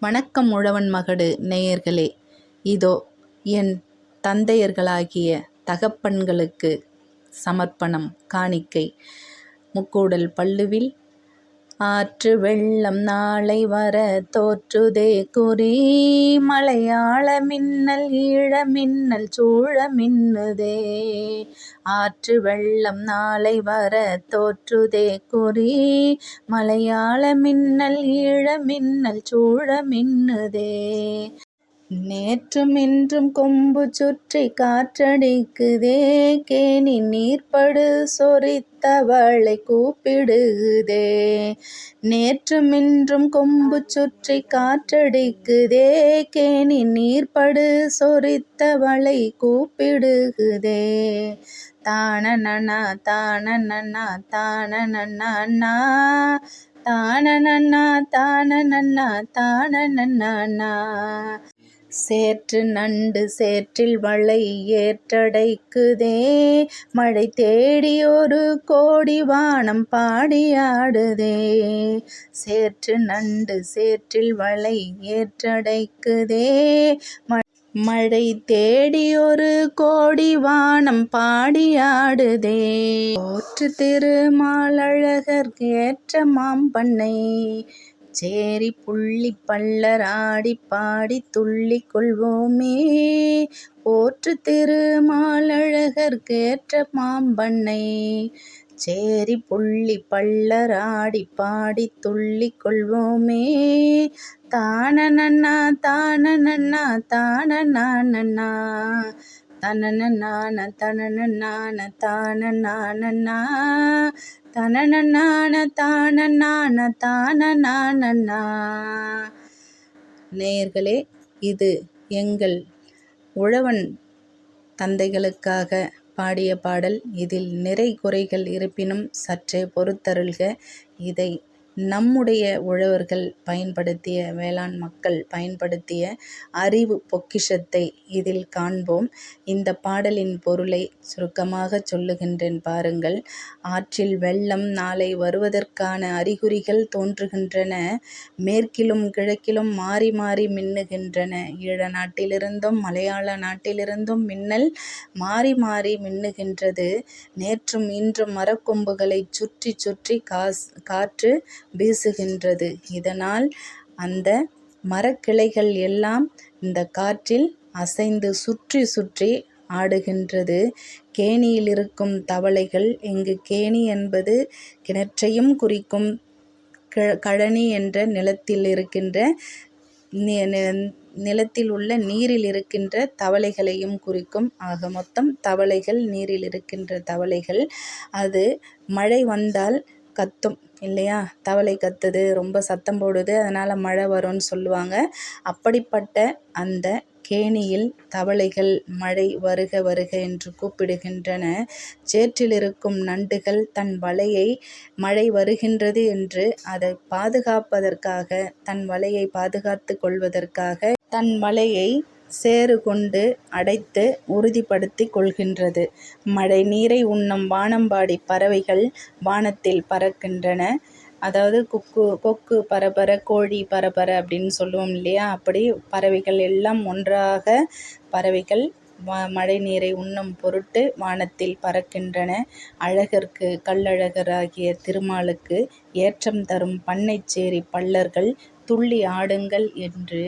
வணக்கம் உழவன் மகடு நேயர்களே, இதோ என் தந்தையர்களாகிய தகப்பன்களுக்கு சமர்ப்பணம் காணிக்கை. முக்கூடல் பள்ளுவில் ஆற்று வெள்ளம் நாளை வர தோற்றுதே குறி, மலையாள மின்னல் ஈழ மின்னல் சூழ மின்னுதே. ஆற்று வெள்ளம் நாளை வர தோற்றுதே குறி, மலையாள மின்னல் ஈழ மின்னல் சூழ மின்னுதே. நேற்றும் இன்றும் கொம்பு சுற்றி காற்றடிக்குதே, கேணி நீர்ப்படு சொரித்தவளை கூப்பிடுதே. நேற்றும் இன்றும் கொம்பு சுற்றி காற்றடிக்குதே, கேணி நீர்ப்படு சொரித்தவளை கூப்பிடுதே. தானனனா தானனனா தானனனா தானனனா தானனனா தானனனா. சேற்று நண்டு சேற்றில் வலை ஏற்றடைக்குதே, மழை தேடி ஒரு கோடி வானம் பாடியாடுதே. சேற்று நண்டு சேற்றில் வலை ஏற்றடைக்குதே, மழை தேடி ஒரு கோடி வானம் பாடியாடுதே. போற்று திருமாலழகர் ஏற்ற மாம்பண்ணை, சேரி புள்ளி பள்ளர் ஆடி பாடி துள்ளி கொள்வோமே. போற்று திருமாலழகர் ஏற்ற மாம்பண்ணை, சேரி புள்ளி பள்ளர் ஆடி பாடி துள்ளி கொள்வோமே. தானனனா தானனனா தானனனா தனனனான தனனனான தானனனா தனனனான தானனான தானனனா. நேயர்களே, இது எங்கள் உழவன் தந்தைகளுக்காக பாடிய பாடல். இதில் நிறை குறைகள் இருப்பினும் சற்றே பொறுத்தருள்க. இதை நம்முடைய உழவர்கள் பயன்படுத்திய, வேளாண் மக்கள் பயன்படுத்திய அறிவு பொக்கிஷத்தை இதில் காண்போம். இந்த பாடலின் பொருளை சுருக்கமாக சொல்லுகின்றேன் பாருங்கள். ஆற்றில் வெள்ளம் நாளை வருவதற்கான அறிகுறிகள் தோன்றுகின்றன. மேற்கிலும் கிழக்கிலும் மாறி மாறி மின்னுகின்றன. ஈழ நாட்டிலிருந்தும் மலையாள நாட்டிலிருந்தும் மின்னல் மாறி மாறி மின்னுகின்றது. நேற்றும் இன்றும் மரக்கொம்புகளை சுற்றி சுற்றி காற்று வீசுகின்றது. இதனால் அந்த மரக்கிளைகள் எல்லாம் இந்த காற்றில் அசைந்து சுற்றி சுற்றி ஆடுகின்றது. கேணியில் இருக்கும் தவளைகள், இங்கு கேணி என்பது கிணற்றையும் குறிக்கும். கழனி என்ற நிலத்தில் இருக்கின்ற நிலத்தில் உள்ள நீரில் இருக்கின்ற தவளைகளையும் குறிக்கும். ஆக மொத்தம் தவளைகள், நீரில் இருக்கின்ற தவளைகள். அது மழை வந்தால் கத்தும் இல்லையா? தவளை கத்துது, ரொம்ப சத்தம் போடுது, அதனால் மழை வரும்னு சொல்லுவாங்க. அப்படிப்பட்ட அந்த கேணியில் தவளைகள் மழை வருக வருக என்று கூப்பிடுகின்றன. சேற்றில் இருக்கும் நண்டுகள் தன் வலையை மழை வருகின்றது என்று அதை பாதுகாப்பதற்காக, தன் வலையை பாதுகாத்து கொள்வதற்காக தன் வலையை சேறு கொண்டு அடைத்து உறுதிப்படுத்தி கொள்கின்றது. மழை நீரை உண்ணும் வானம்பாடி பறவைகள் வானத்தில் பறக்கின்றன. அதாவது கொக்கு பரபர, கோழி பரபர அப்படின்னு சொல்லுவோம் இல்லையா? அப்படி பறவைகள் எல்லாம் ஒன்றாக பறவைகள் மழை நீரை உண்ணும் பொருட்டு வானத்தில் பறக்கின்றன. அழகருக்கு, கள்ளழகராகிய திருமாலுக்கு ஏற்றம் தரும் பண்ணைச்சேரி பள்ளர்கள் துள்ளி ஆடுங்கள் என்று